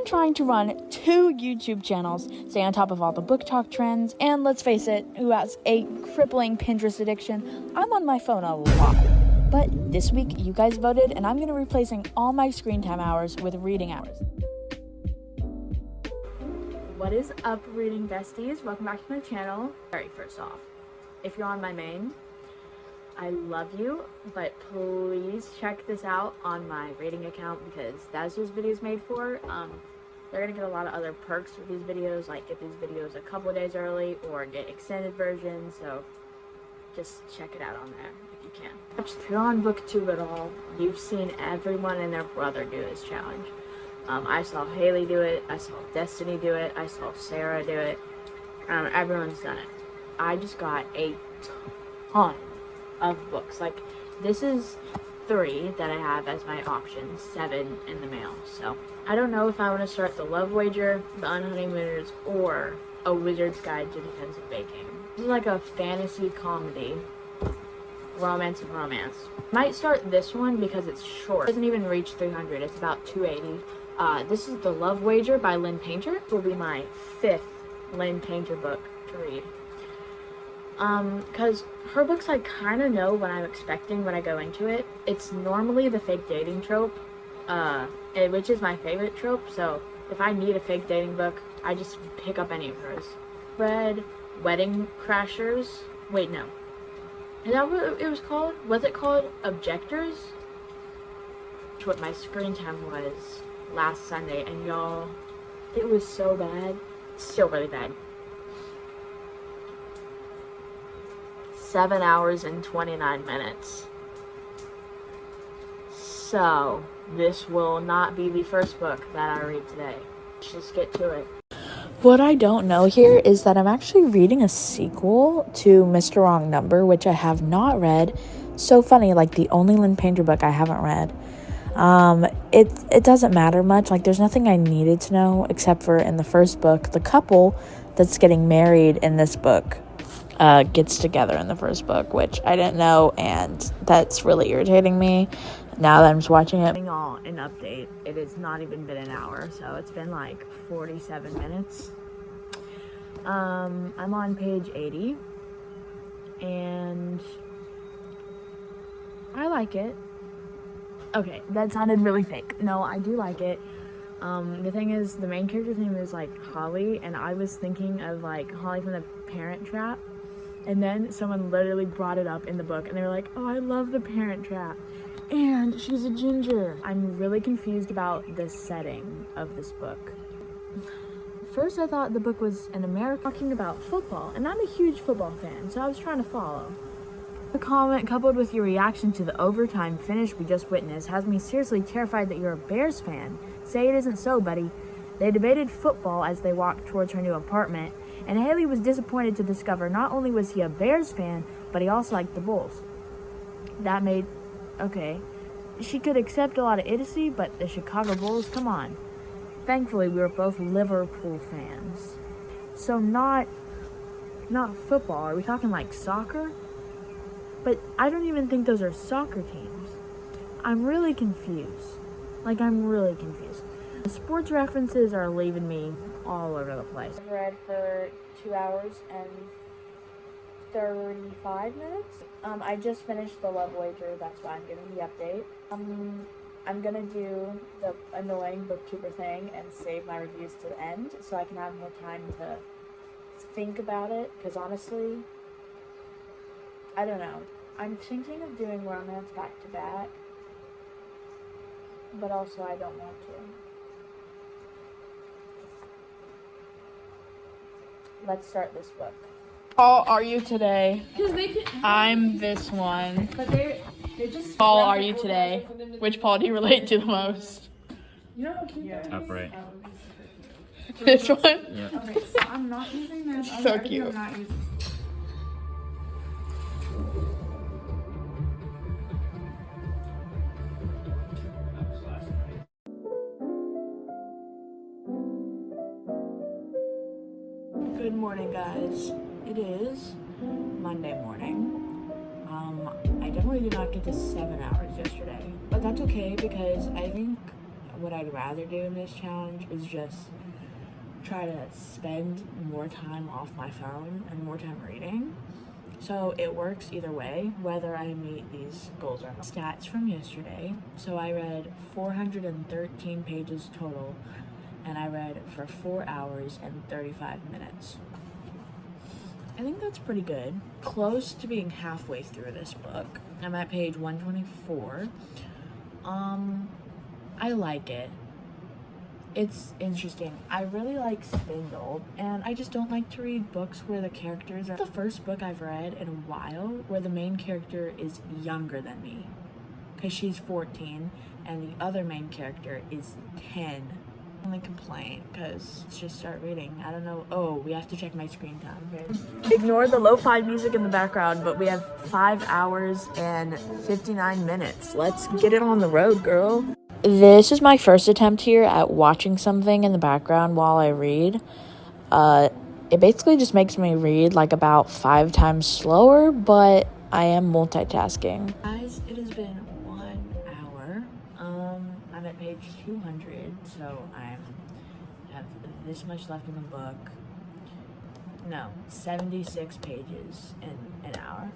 trying to run 2 YouTube channels, stay on top of all the book talk trends, and let's face it, who has a crippling Pinterest addiction, I'm on my phone a lot. But this week, you guys voted, and I'm going to be replacing all my screen time hours with reading hours. What is up, reading besties? Welcome back to my channel. Alright, first off, if you're on my main, I love you, but please check this out on my rating account because that's what this video is made for. They're gonna get a lot of other perks with these videos, like get these videos a couple days early or get extended versions, so just check it out on there if you can. If you're on BookTube at all, you've seen everyone and their brother do this challenge. I saw Haley do it, I saw Destiny do it, I saw Sarah do it, everyone's done it. I just got a ton of books. Like, this is 3 that I have as my options, 7 in the mail. So I don't know if I want to start The Love Wager, The Unhoneymooners, or A Wizard's Guide to Defensive Baking. This is like a fantasy comedy, romance and romance. Might start this one because it's short. It doesn't even reach 300. It's about 280. This is The Love Wager by Lynn Painter. This will be my 5th Lynn Painter book to read. Because her books, I kind of know what I'm expecting when I go into it. It's normally the fake dating trope, which is my favorite trope, so if I need a fake dating book, I just pick up any of hers. Read Wedding Crashers. Wait, no. Is that what it was called? Was it called Objectors? That's what my screen time was last Sunday, and y'all, it was so bad. It's still really bad. 7 hours and 29 minutes. So, this will not be the first book that I read today. Let's just get to it. What I don't know here is that I'm actually reading a sequel to Mr. Wrong Number, which I have not read. So funny, like the only Lynn Painter book I haven't read. It doesn't matter much. Like, there's nothing I needed to know except for in the first book, the couple that's getting married in this book gets together in the first book, which I didn't know, and that's really irritating me now that I'm just watching it. An update. It has not even been an hour, so it's been like 47 minutes. I'm on page 80, and I like it. Okay, that sounded really fake. No, I do like it. The thing is, the main character's name is like Holly, and I was thinking of like Holly from The Parent Trap. And then someone literally brought it up in the book, and they were like, oh, I love The Parent Trap. And she's a ginger. I'm really confused about the setting of this book. First, I thought the book was an American talking about football, and I'm a huge football fan, so I was trying to follow. The comment, coupled with your reaction to the overtime finish we just witnessed, has me seriously terrified that you're a Bears fan. Say it isn't so, buddy. They debated football as they walked towards her new apartment, and Haley was disappointed to discover not only was he a Bears fan, but he also liked the Bulls. That made... okay. She could accept a lot of idiocy, but the Chicago Bulls, come on. Thankfully, we were both Liverpool fans. So not football. Are we talking like soccer? But I don't even think those are soccer teams. I'm really confused. Like, I'm really confused. The sports references are leaving me all over the place. I've read for 2 hours and 35 minutes. I just finished The Love Wager, that's why I'm giving the update. I'm gonna do the annoying booktuber thing and save my reviews to the end so I can have more time to think about it, because honestly, I don't know. I'm thinking of doing romance back to back, but also I don't want to. Let's start this book. Paul, are you today? They I'm this one. but they're just. Paul, are you today? Which Paul do you relate to the most? You know how cute that is? Upright. This one? Yeah. Okay, so I'm not using this. So I think cute. I'm not using. Good morning, guys. It is Monday morning. I definitely did not get to 7 hours yesterday, but that's okay because I think what I'd rather do in this challenge is just try to spend more time off my phone and more time reading. So it works either way, whether I meet these goals or not. Stats from yesterday. So I read 413 pages total, and I read for 4 hours and 35 minutes. I think that's pretty good. Close to being halfway through this book. I'm at page 124. I like it. It's interesting. I really like Spindle, and I just don't like to read books where the characters are... The first book I've read in a while where the main character is younger than me, because she's 14, and the other main character is 10. Only complaint, because let's just start reading. I don't know. Oh, we have to check my screen time. Okay. Ignore the lo-fi music in the background, but we have 5 hours and 59 minutes. Let's get it on the road, girl. This is my first attempt here at watching something in the background while I read. It basically just makes me read like about 5 times slower, but I am multitasking. Guys, it has been 1 hour. I'm at page 200, so I have this much left in the book. No, 76 pages in an hour.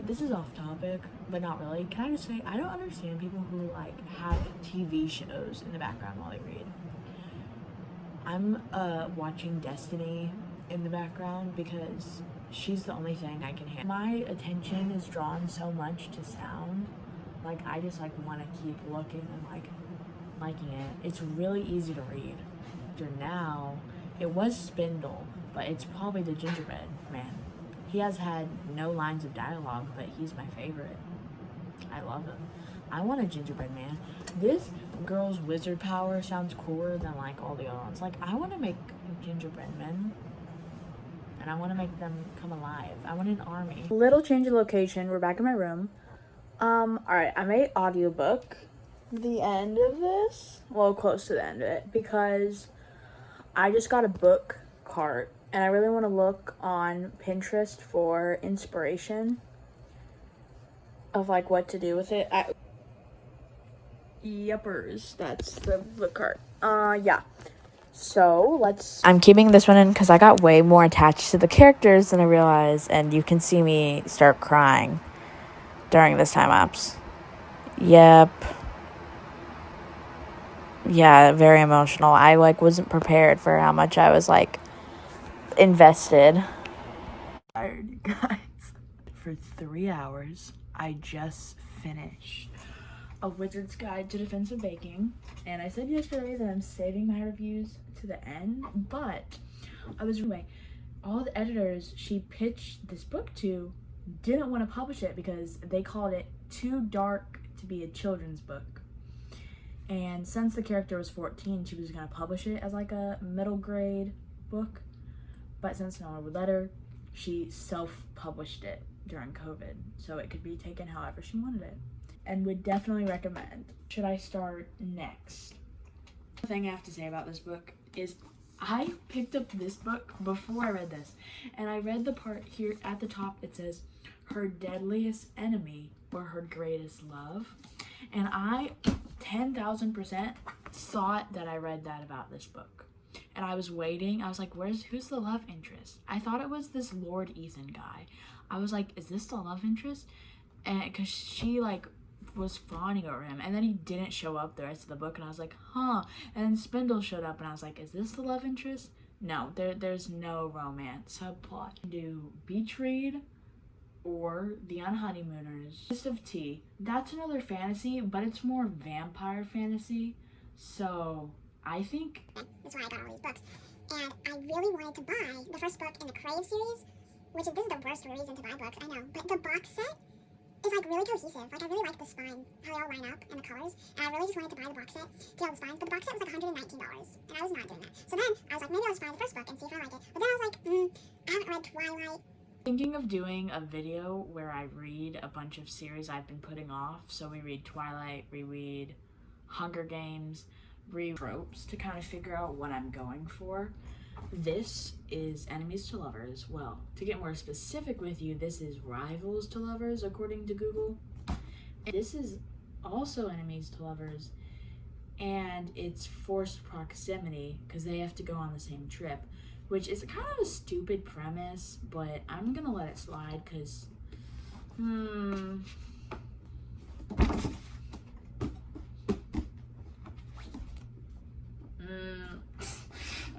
This is off topic, but not really. Can I just say, I don't understand people who like have TV shows in the background while they read. I'm watching Destiny in the background because she's the only thing I can handle. My attention is drawn so much to sound. Like, I just like want to keep looking and like liking it. It's really easy to read. Now, it was Spindle, but it's probably the Gingerbread Man. He has had no lines of dialogue, but he's my favorite. I love him. I want a gingerbread man. This girl's wizard power sounds cooler than like all the other ones. Like, I want to make gingerbread men, and I want to make them come alive. I want an army. Little change of location. We're back in my room. Alright, I made audiobook the end of this. Well, close to the end of it, because I just got a book cart. And I really want to look on Pinterest for inspiration of like what to do with it. Yuppers, that's the book cart. Yeah. So I'm keeping this one in because I got way more attached to the characters than I realized, and you can see me start crying during this time lapse. Yep. Yeah, very emotional. I like wasn't prepared for how much I was like invested. Tired, you guys. For 3 hours, I just finished A Wizard's Guide to Defensive Baking, and I said yesterday that I'm saving my reviews to the end, but all the editors she pitched this book to didn't want to publish it because they called it too dark to be a children's book. And since the character was 14, she was going to publish it as like a middle grade book. But since no one would let her, she self-published it during COVID, so it could be taken however she wanted it. And would definitely recommend. Should I start next? The thing I have to say about this book is I picked up this book before I read this, and I read the part here at the top that says her deadliest enemy or her greatest love, and I 10,000% thought that I read that about this book. And I was waiting. I was like, who's the love interest? I thought it was this Lord Ethan guy. I was like, is this the love interest? And because she like was fawning over him, and then he didn't show up the rest of the book, and I was like, huh. And then Spindle showed up, and I was like, is this the love interest? No, there's no romance subplot. Do Beach Read or The Unhoneymooners. Fist of Tea. That's another fantasy, but it's more vampire fantasy. So I think that's why I got all these books. And I really wanted to buy the first book in the Crave series, this is the worst reason to buy books, I know. But the box set is like really cohesive. Like I really like the spine, how they all line up and the colors. And I really just wanted to buy the box set to get all the spines. But the box set was like $119, and I was not doing that. So then I was like, maybe I'll just buy the first book and see if I like it. But then I was like, I haven't read Twilight. Thinking of doing a video where I read a bunch of series I've been putting off. So we read Twilight, we read Hunger Games, read tropes to kind of figure out what I'm going for. This is Enemies to Lovers. Well, to get more specific with you, this is Rivals to Lovers according to Google. And this is also enemies to lovers, and it's forced proximity because they have to go on the same trip, which is kind of a stupid premise, but I'm gonna let it slide because,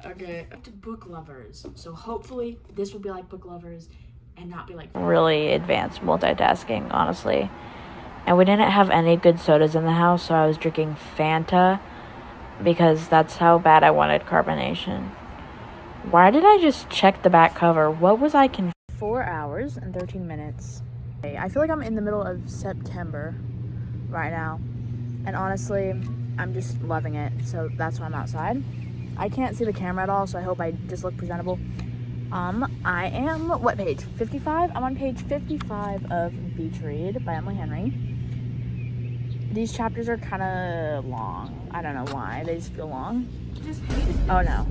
okay. To book lovers, so hopefully this will be like book lovers and not be like really advanced multitasking, honestly. And we didn't have any good sodas in the house, so I was drinking Fanta because that's how bad I wanted carbonation. Why did I just check the back cover? What was I 4 hours and 13 minutes. I feel like I'm in the middle of September right now, and honestly, I'm just loving it. So that's why I'm outside. I can't see the camera at all, so I hope I just look presentable. I am, what page? 55? I'm on page 55 of Beach Read by Emily Henry. These chapters are kind of long. I don't know why. They just feel long. just hate it. Oh, no.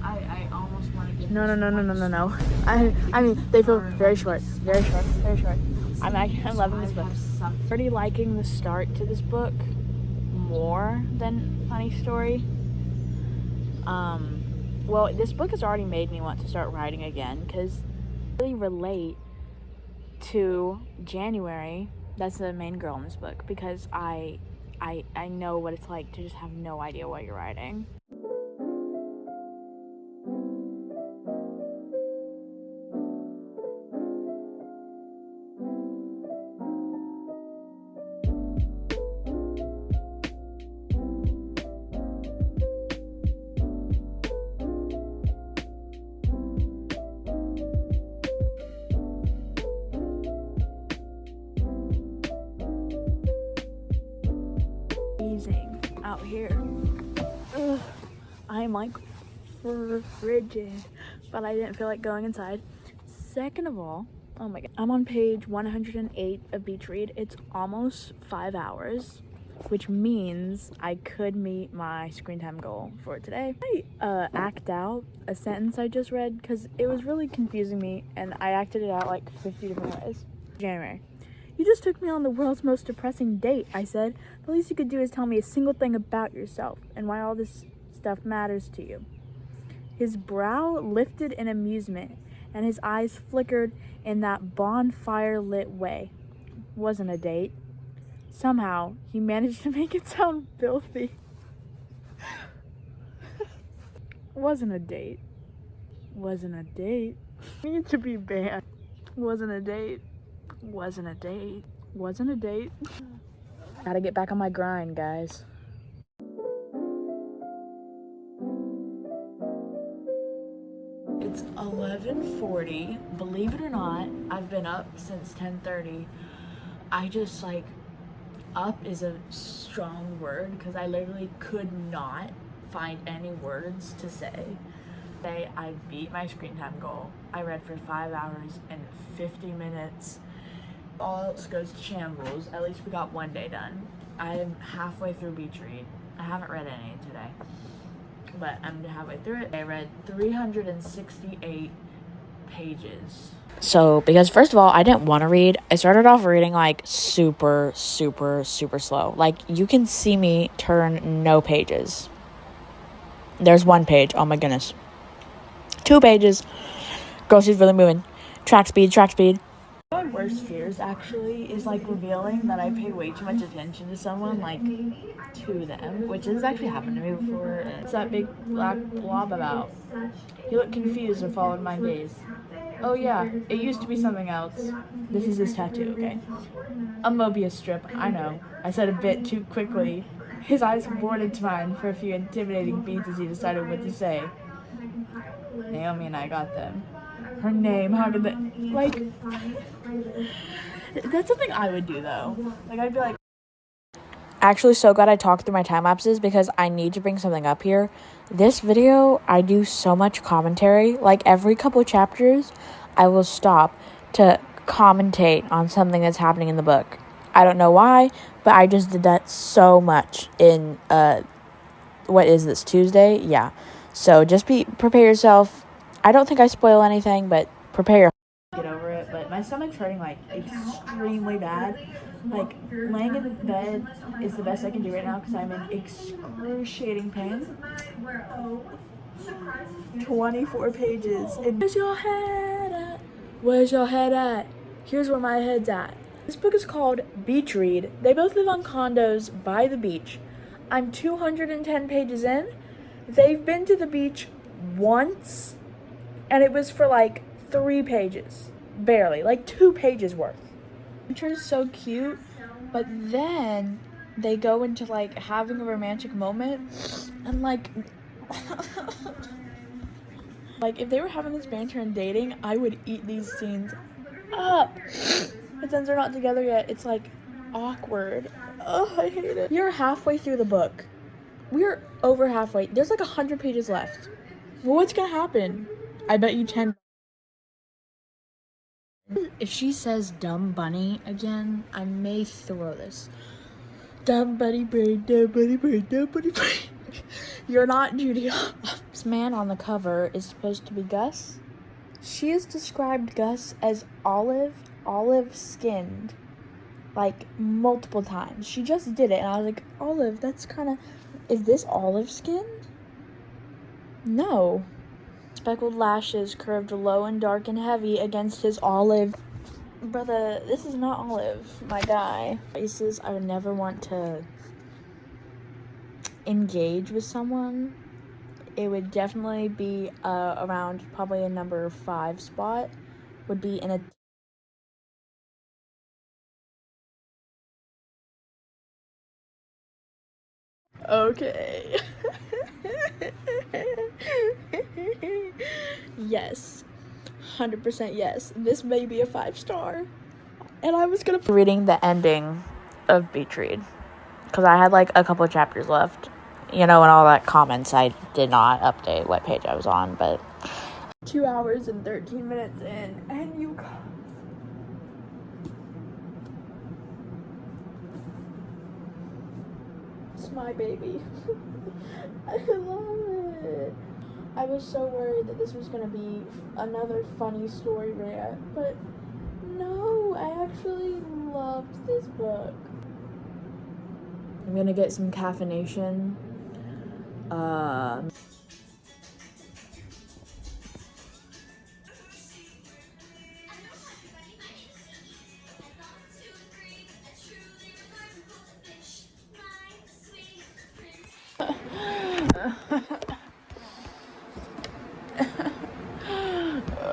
I almost want to give No. I mean, they feel very short. I'm loving this book. Pretty liking the start to this book more than Funny Story. Well, this book has already made me want to start writing again because I really relate to January. That's the main girl in this book, because I know what it's like to just have no idea what you're writing. Out here. Ugh, I'm like frigid, but I didn't feel like going inside. Second of all, oh my god, I'm on page 108 of Beach Read. It's almost 5 hours, which means I could meet my screen time goal for today. I act out a sentence I just read because it was really confusing me, and I acted it out like 50 different ways. January. You just took me on the world's most depressing date, I said. The least you could do is tell me a single thing about yourself and why all this stuff matters to you. His brow lifted in amusement, and his eyes flickered in that bonfire-lit way. Wasn't a date. Somehow, he managed to make it sound filthy. Wasn't a date. Wasn't a date. Need to be banned. Wasn't a date. Wasn't a date. Wasn't a date. Gotta get back on my grind, guys. It's 11:40. Believe it or not, I've been up since 10:30. I just like, up is a strong word because I literally could not find any words to say. Today I beat my screen time goal. I read for 5 hours and 50 minutes. All else goes to shambles. At least we got one day done. I'm halfway through Beach Read. I haven't read any today, but I'm halfway through it. I read 368 pages. So, because first of all, I didn't want to read. I started off reading like super slow. Like, you can see me turn no pages. There's 1 page. Oh my goodness. 2 pages. Girl, she's really moving. Track speed. My worst fears actually is like revealing that I pay way too much attention to someone, like to them, which has actually happened to me before. What's that big black blob about? He looked confused and followed my gaze. Oh yeah, it used to be something else. This is his tattoo, okay? A Mobius strip, I know. I said a bit too quickly. His eyes bored into mine for a few intimidating beats as he decided what to say. Naomi and I got them. Her name, how did that, like, that's something I would do though. Like, I'd be like, Actually, so glad I talked through my time lapses because I need to bring something up here. This video, I do so much commentary. Like, every couple of chapters, I will stop to commentate on something that's happening in the book. I don't know why, but I just did that so much in, what is this, Tuesday? Yeah. So just prepare yourself. I don't think I spoil anything, but prepare your get over it, but My stomach's hurting like extremely bad. Like laying in bed is the best I can do right now because I'm in excruciating pain. 24 pages. Where's your head at? Where's your head at? Here's where my head's at. This book is called Beach Read. They both live on condos by the beach. I'm 210 pages in. They've been to the beach once, and it was for like 3 pages. Barely, like 2 pages worth. The picture is so cute, but then they go into like having a romantic moment, and like like if they were having this banter and dating, I would eat these scenes up. But since they're not together yet, it's like awkward. Oh, I hate it. You're halfway through the book. We're over halfway. There's like 100 pages left. Well, what's gonna happen? I bet you 10. If she says dumb bunny again, I may throw this. Dumb bunny brain, dumb bunny brain, dumb bunny brain. You're not Judy. This man on the cover is supposed to be Gus. She has described Gus as olive skinned, like multiple times. She just did it, and I was like, olive, that's kind of, is this olive skinned? No. Speckled lashes curved low and dark and heavy against his olive. Brother, this is not olive, my guy. Places I would never want to engage with someone. It would definitely be around probably a number 5 spot. Would be in a okay. Yes, 100% yes. This may be a 5-star. And I was gonna reading the ending of Beach Read because I had like a couple of chapters left. You know, and all that comments, I did not update what page I was on, but 2 hours and 13 minutes in, and you guys, it's my baby. I love it. I was so worried that this was gonna be another funny story rant, but no, I actually loved this book. I'm gonna get some caffeination.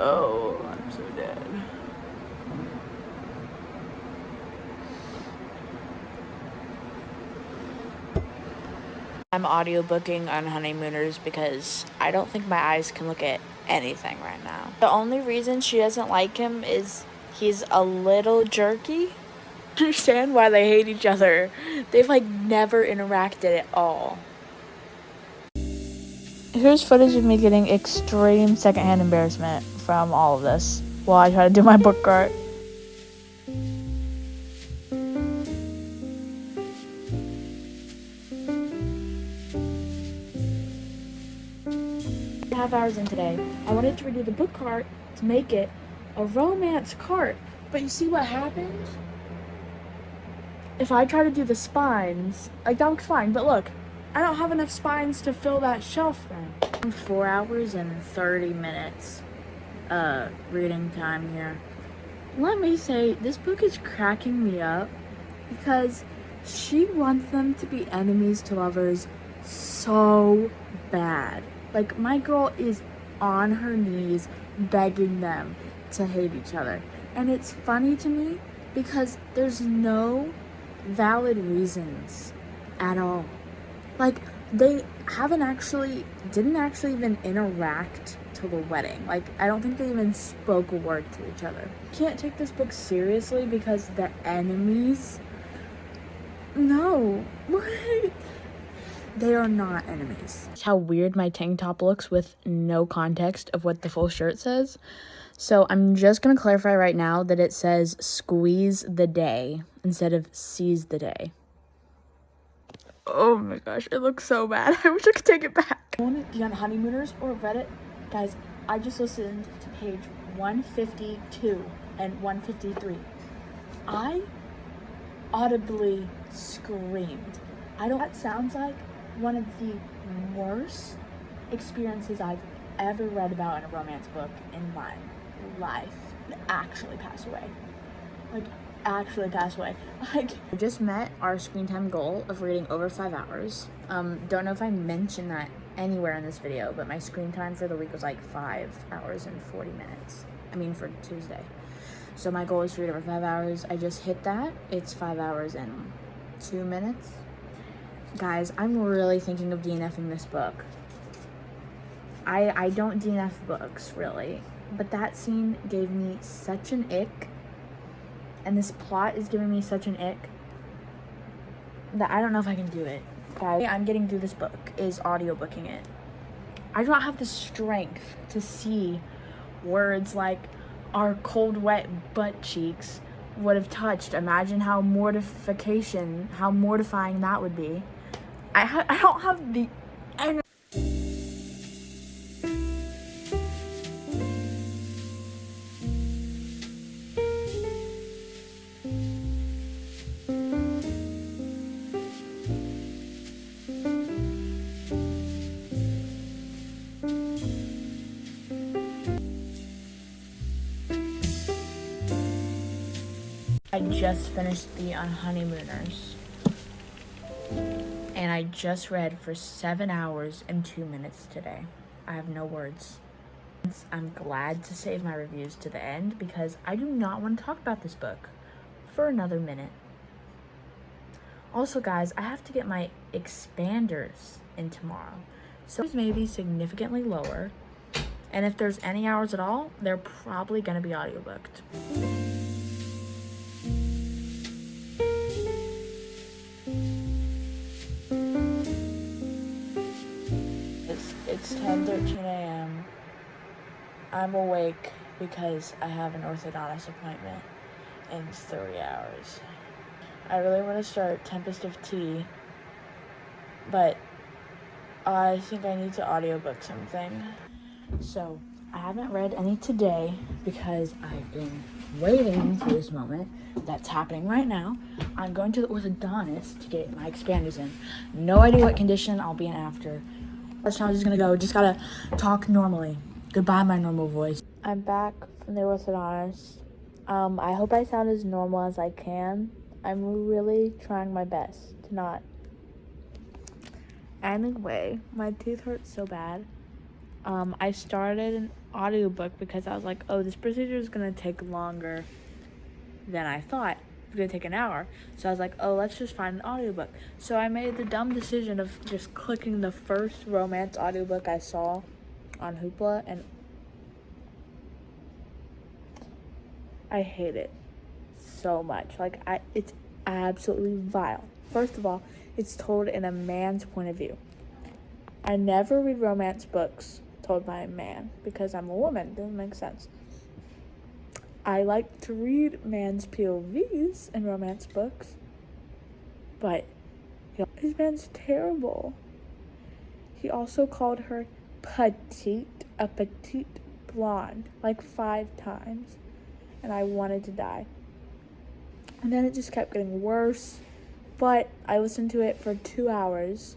Oh, I'm so dead. I'm audiobooking on Honeymooners because I don't think my eyes can look at anything right now. The only reason she doesn't like him is he's a little jerky. I understand why they hate each other. They've like never interacted at all. Here's footage of me getting extreme secondhand embarrassment from all of this while I try to do my book cart. Half hours in today, I wanted to redo the book cart to make it a romance cart, but you see what happened? If I try to do the spines, like that looks fine, but look, I don't have enough spines to fill that shelf then. 4 hours and 30 minutes reading time here. Let me say, this book is cracking me up because she wants them to be enemies to lovers so bad. Like, my girl is on her knees begging them to hate each other. And it's funny to me because there's no valid reasons at all. Like, they didn't actually even interact till the wedding. Like, I don't think they even spoke a word to each other. Can't take this book seriously because they're enemies. No. They are not enemies. That's how weird my tank top looks with no context of what the full shirt says. So I'm just going to clarify right now that it says squeeze the day instead of seize the day. Oh my gosh, it looks so bad. I wish I could take it back. I want to be on Honeymooners or Reddit. Guys, I just listened to page 152 and 1:53. I audibly screamed. That sounds like one of the worst experiences I've ever read about in a romance book in my life. Actually pass away. I just met our screen time goal of reading over 5 hours. Don't know if I mentioned that anywhere in this video, but my screen time for the week was like 5 hours and 40 minutes. I mean, for Tuesday. So my goal is to read over 5 hours. I just hit that. It's 5 hours and 2 minutes. Guys, I'm really thinking of DNFing this book. I don't DNF books, really. But that scene gave me such an ick. And this plot is giving me such an ick that I don't know if I can do it. Guys, I'm getting through this book is audiobooking it. I don't have the strength to see words like our cold, wet butt cheeks would have touched. Imagine how mortifying that would be. I don't have the energy. I just finished the Honeymooners, and I just read for 7 hours and 2 minutes today. I have no words. I'm glad to save my reviews to the end because I do not want to talk about this book for another minute. Also, guys, I have to get my expanders in tomorrow, so it's maybe significantly lower, and if there's any hours at all, they're probably going to be audiobooked. It's 10:13 a.m. I'm awake because I have an orthodontist appointment in 3 hours. I really want to start Tempest of Tea, but I think I need to audiobook something. So I haven't read any today because I've been waiting for this moment that's happening right now. I'm going to the orthodontist to get my expanders in. No idea what condition I'll be in after. That's how I'm just gonna go. Just gotta talk normally. Goodbye, my normal voice. I'm back from the orthodontist. I hope I sound as normal as I can. I'm really trying my best to not. Anyway, my tooth hurts so bad. I started an audiobook because I was like, oh, this procedure is gonna take longer than I thought. It's gonna take an hour. So I was like, oh, let's just find an audiobook. So I made the dumb decision of just clicking the first romance audiobook I saw on Hoopla, and I hate it so much. It's absolutely vile. First of all, it's told in a man's point of view. I never read romance books told by a man because I'm a woman. It doesn't make sense. I like to read man's POVs in romance books, but his man's terrible. He also called her petite, a petite blonde, like 5 times, and I wanted to die. And then it just kept getting worse, but I listened to it for 2 hours,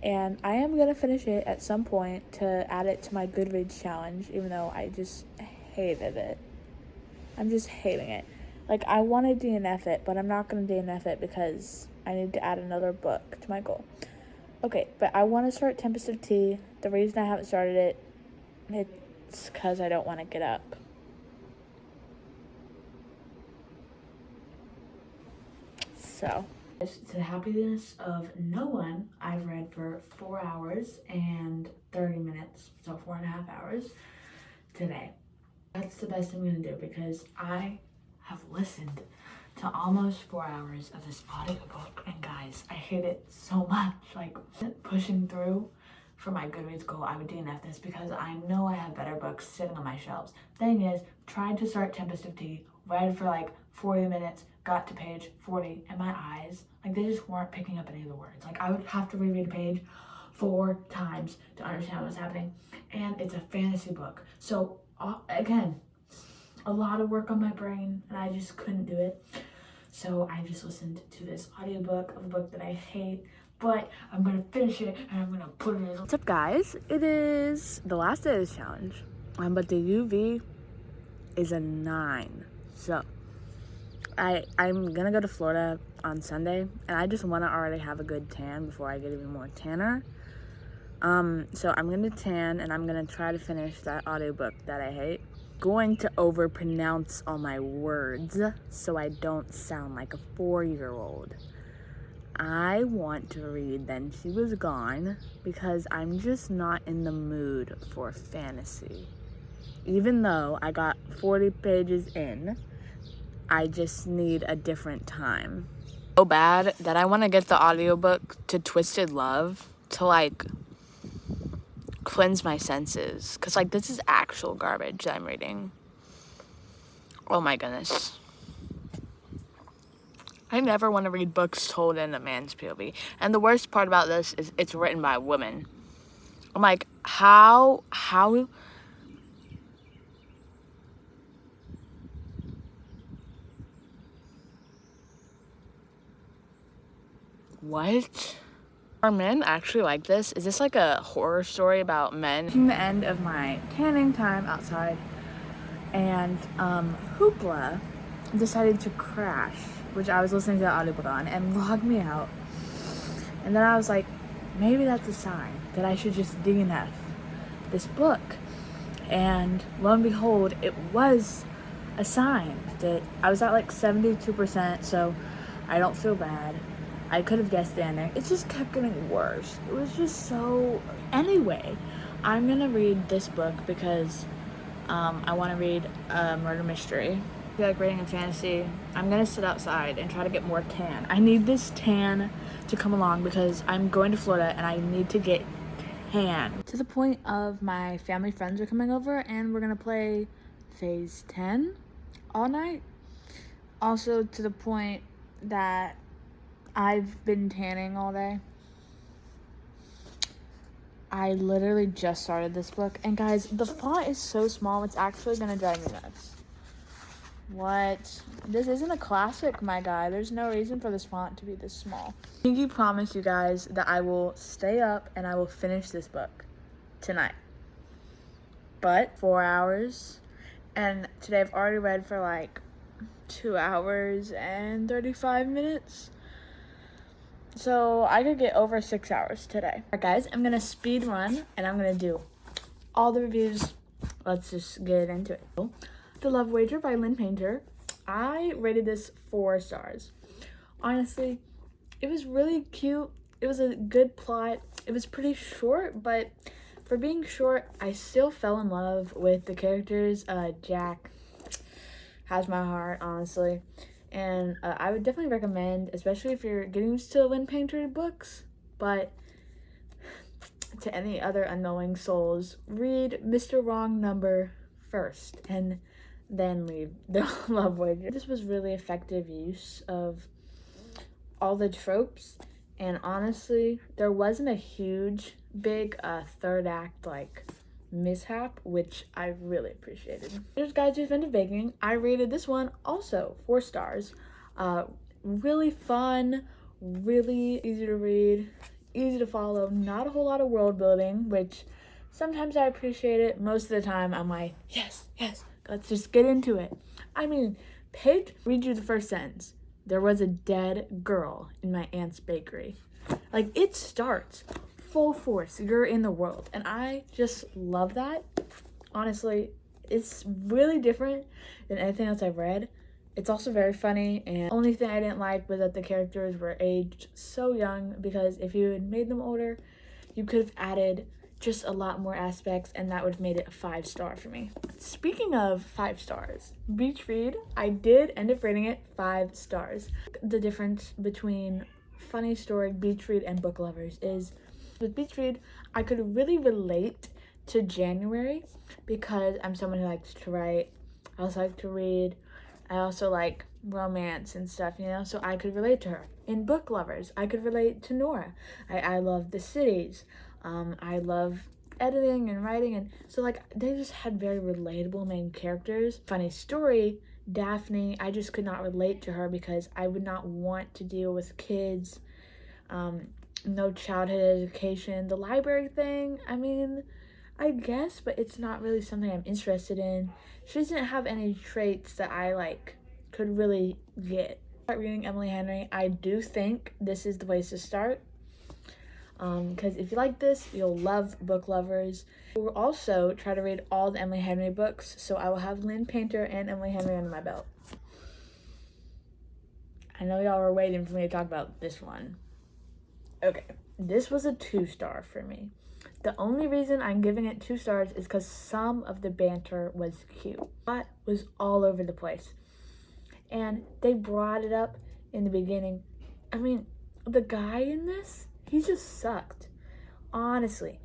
and I am going to finish it at some point to add it to my Goodreads challenge, even though I just hated it. I'm just hating it. I want to DNF it, but I'm not going to DNF it because I need to add another book to my goal. Okay, but I want to start Tempest of Tea. The reason I haven't started it, it's because I don't want to get up. So, to the happiness of no one, I've read for 4 hours and 30 minutes, so 4.5 hours today. That's the best I'm going to do because I have listened to almost 4 hours of this audiobook, and guys, I hate it so much. Pushing through for my Goodreads goal, I would DNF this because I know I have better books sitting on my shelves. Thing is, tried to start Tempest of Tea, read for 40 minutes, got to page 40, and my eyes, they just weren't picking up any of the words. I would have to reread a page 4 times to understand what was happening, and it's a fantasy book. So, again, a lot of work on my brain and I just couldn't do it. So I just listened to this audiobook of a book that I hate, but I'm gonna finish it and I'm gonna put it in. What's up, guys? It is the last day of this challenge, but the UV is a 9. So I'm gonna go to Florida on Sunday, and I just want to already have a good tan before I get even more tanner. So I'm gonna tan, and I'm gonna try to finish that audiobook that I hate. Going to overpronounce all my words so I don't sound like a 4-year-old. I want to read Then She Was Gone because I'm just not in the mood for fantasy. Even though I got 40 pages in, I just need a different time. So bad that I want to get the audiobook to Twisted Love to like cleanse my senses, because like this is actual garbage that I'm reading. Oh my goodness. I never want to read books told in a man's POV. And the worst part about this is it's written by a woman. I'm like, how what? Are men actually like this? Is this like a horror story about men? Reaching the end of my tanning time outside, and Hoopla decided to crash, which I was listening to the audiobook on, and log me out. And then I was like, maybe that's a sign that I should just DNF this book. And lo and behold, it was a sign that I was at like 72%, so I don't feel bad. I could have guessed the ending. It just kept getting worse. It was just so... Anyway, I'm gonna read this book because I want to read a murder mystery. I feel like reading a fantasy. I'm gonna sit outside and try to get more tan. I need this tan to come along because I'm going to Florida and I need to get tan. To the point of my family friends are coming over and we're gonna play Phase 10 all night. Also to the point that I've been tanning all day. I literally just started this book. And guys, the font is so small, it's actually gonna drive me nuts. What? This isn't a classic, my guy. There's no reason for this font to be this small. Pinky promise you guys that I will stay up and I will finish this book tonight. But 4 hours. And today I've already read for like 2 hours and 35 minutes. So I could get over 6 hours today. Alright guys, I'm gonna speed run and I'm gonna do all the reviews. Let's just get into it. The Love Wager by Lynn Painter. I rated this 4 stars. Honestly, it was really cute. It was a good plot. It was pretty short, but for being short, I still fell in love with the characters. Jack has my heart, honestly. And I would definitely recommend, especially if you're getting used to Lynn Painter books, but to any other unknowing souls, read Mr. Wrong Number first and then leave The Love Wager. This was really effective use of all the tropes, and honestly, there wasn't a huge, big third act like mishap, which I really appreciated. There's Guides to Inventive Baking. I rated this one also 4 stars. Really fun, really easy to read, easy to follow, not a whole lot of world building, which sometimes I appreciate it. Most of the time I'm like, yes, let's just get into it. I mean, read you the first sentence. There was a dead girl in my aunt's bakery. Like, it starts full force, you're in the world, and I just love that. Honestly, it's really different than anything else I've read. It's also very funny, and the only thing I didn't like was that the characters were aged so young, because if you had made them older, you could have added just a lot more aspects, and that would have made it a 5-star for me. Speaking of 5 stars, Beach Read, I did end up rating it 5 stars. The difference between funny story, Beach Read, and book lovers is with Beach Read, I could really relate to January because I'm someone who likes to write. I also like to read. I also like romance and stuff, you know, so I could relate to her. In Book Lovers, I could relate to Nora. I love the cities. I love editing and writing, and so like they just had very relatable main characters. Funny story, Daphne, I just could not relate to her because I would not want to deal with kids, no childhood education. The library thing, I mean, I guess, but it's not really something I'm interested in. She doesn't have any traits that I like could really get. Start reading Emily Henry. I do think this is the place to start, because if you like this, you'll love Book Lovers. We'll also try to read all the Emily Henry books, so I will have Lynn Painter and Emily Henry under my belt. I know y'all were waiting for me to talk about this one. Okay, this was a 2-star for me. The only reason I'm giving it 2 stars is because some of the banter was cute. That was all over the place. And they brought it up in the beginning. I mean, the guy in this, he just sucked. Honestly,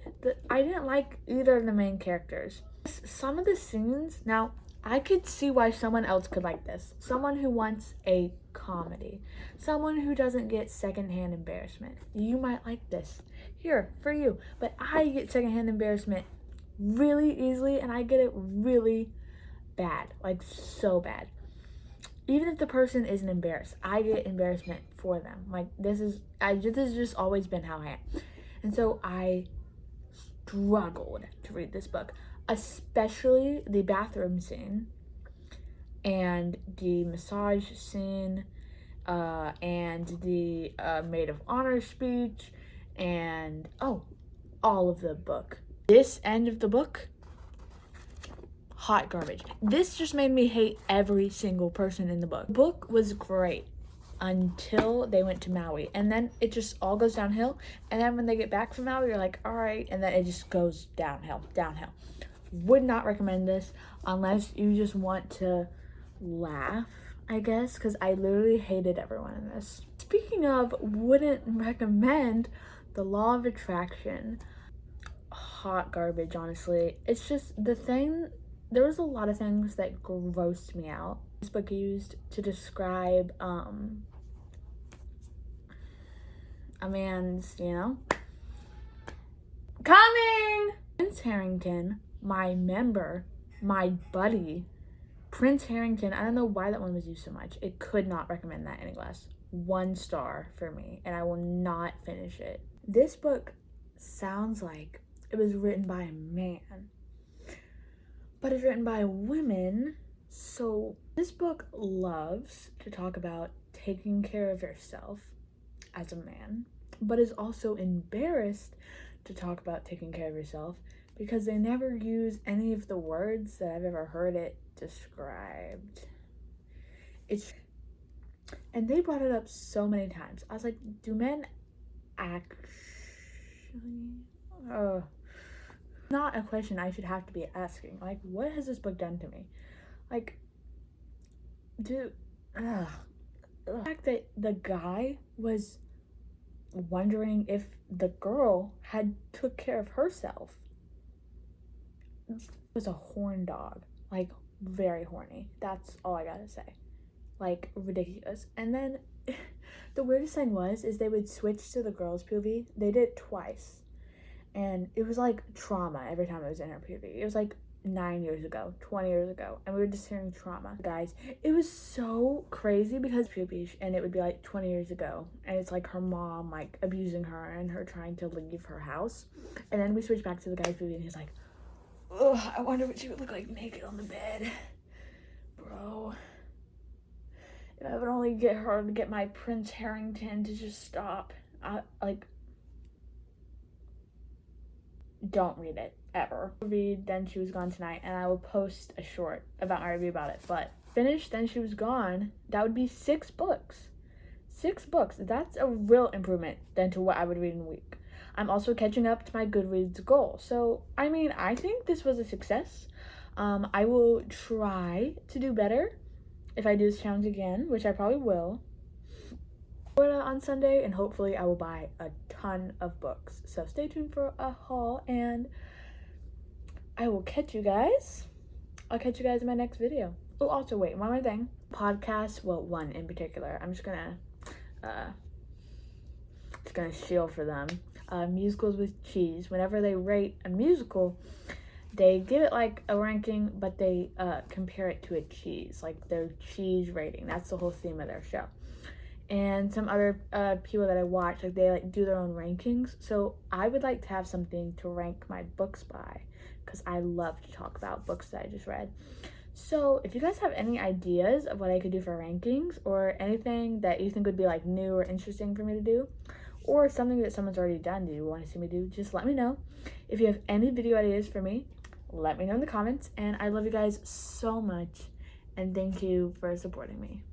I didn't like either of the main characters. Some of the scenes, now, I could see why someone else could like this. Someone who wants a comedy. Someone who doesn't get secondhand embarrassment. You might like this. Here, for you. But I get secondhand embarrassment really easily, and I get it really bad. Like, so bad. Even if the person isn't embarrassed, I get embarrassment for them. Like, this has just always been how I am. And so I struggled to read this book, especially the bathroom scene and the massage scene, and the maid of honor speech, and all of the book. This end of the book, hot garbage. This just made me hate every single person in the book. The book was great until they went to Maui, and then it just all goes downhill. And then when they get back from Maui, you're like, all right, and then it just goes downhill. Would not recommend this unless you just want to laugh, I guess, because I literally hated everyone in this. Speaking of wouldn't recommend, The Law of Attraction, hot garbage, honestly. It's just the thing, there was a lot of things that grossed me out. This book used to describe a man's, coming! Prince Harrington, my member, my buddy, Prince Harrington, I don't know why that one was used so much. It could not recommend that any less. 1 star for me, and I will not finish it. This book sounds like it was written by a man, but it's written by women. So this book loves to talk about taking care of yourself as a man, but is also embarrassed to talk about taking care of yourself because they never use any of the words that I've ever heard it described. And they brought it up so many times. I was like, do men actually? Not a question I should have to be asking. Like, what has this book done to me? Like, dude, the fact that the guy was wondering if the girl had took care of herself. It was a horn dog. Like, very horny. That's all I gotta say. Like, ridiculous. And then the weirdest thing is they would switch to the girl's POV. They did it twice. And it was like trauma every time it was in her POV. It was like 9 years ago, 20 years ago, and we were just hearing trauma. Guys, it was so crazy because POV, and it would be like 20 years ago, and it's like her mom like abusing her and her trying to leave her house. And then we switch back to the guy's POV, and he's like, ugh, I wonder what she would look like naked on the bed. Bro, if I would only get her to get my Prince Harrington to just stop. Don't read it, ever. Read Then She Was Gone Tonight, and I will post a short about my review about it. But finish Then She Was Gone, that would be 6 books. 6 books. That's a real improvement than to what I would read in a week. I'm also catching up to my Goodreads goal. So, I mean, I think this was a success. I will try to do better if I do this challenge again, which I probably will. On Sunday, and hopefully I will buy a ton of books. So stay tuned for a haul, and I will catch you guys. I'll catch you guys in my next video. Oh, also wait, one more thing. Podcast, well, one in particular. I'm just gonna gonna shill for them. Musicals with cheese. Whenever they rate a musical, they give it like a ranking, but they compare it to a cheese, like their cheese rating. That's the whole theme of their show. And some other people that I watch, like they like do their own rankings. So I would like to have something to rank my books by, because I love to talk about books that I just read. So if you guys have any ideas of what I could do for rankings, or anything that you think would be like new or interesting for me to do, or something that someone's already done do you want to see me do, just let me know. If you have any video ideas for me, let me know in the comments. And I love you guys so much, and thank you for supporting me.